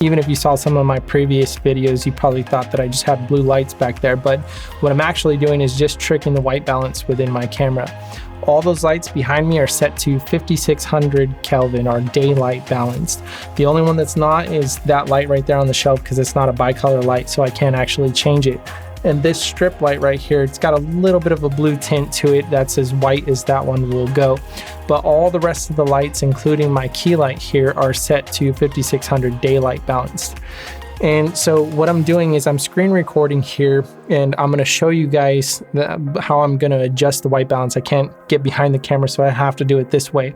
Even if you saw some of my previous videos, you probably thought that I just had blue lights back there, but what I'm actually doing is just tricking the white balance within my camera. All those lights behind me are set to 5600 Kelvin, or daylight balanced. The only one that's not is that light right there on the shelf, because it's not a bicolor light, so I can't actually change it. And this strip light right here, it's got a little bit of a blue tint to it that's as white as that one will go. But all the rest of the lights, including my key light here, are set to 5600 daylight balanced. And so what I'm doing is I'm screen recording here, and I'm going to show you guys how I'm going to adjust the white balance. I can't get behind the camera, so I have to do it this way.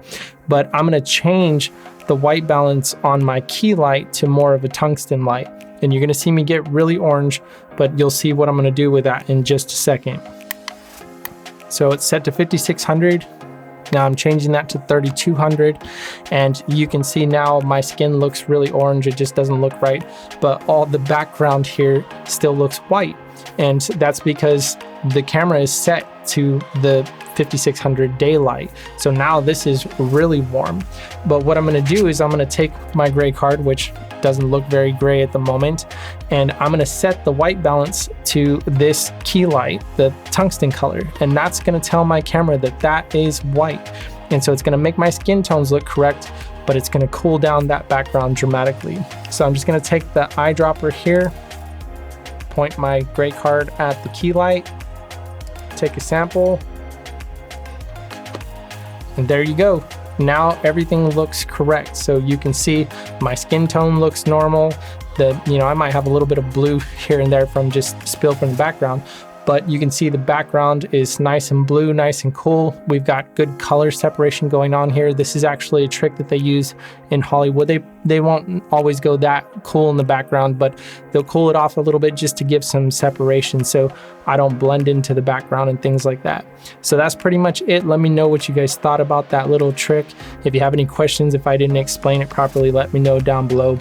But I'm going to change the white balance on my key light to more of a tungsten light. And you're going to see me get really orange, but you'll see what I'm going to do with that in just a second. So it's set to 5600. Now I'm changing that to 3200, and you can see now my skin looks really orange. It just doesn't look right, but all the background here still looks white, and that's because the camera is set to the 5600 daylight. So now this is really warm. But what I'm going to do is I'm going to take my gray card, which doesn't look very gray at the moment, and I'm going to set the white balance to this key light, the tungsten color, and that's going to tell my camera that that is white. And so it's going to make my skin tones look correct, but it's going to cool down that background dramatically. So I'm just going to take the eyedropper here, point my gray card at the key light, take a sample, and there you go. Now everything looks correct. So you can see my skin tone looks normal. I might have a little bit of blue here and there from just spill from the background, but you can see the background is nice and blue, nice and cool. We've got good color separation going on here. This is actually a trick that they use in Hollywood. They won't always go that cool in the background, but they'll cool it off a little bit just to give some separation so I don't blend into the background and things like that. So that's pretty much it. Let me know what you guys thought about that little trick. If you have any questions, if I didn't explain it properly, let me know down below.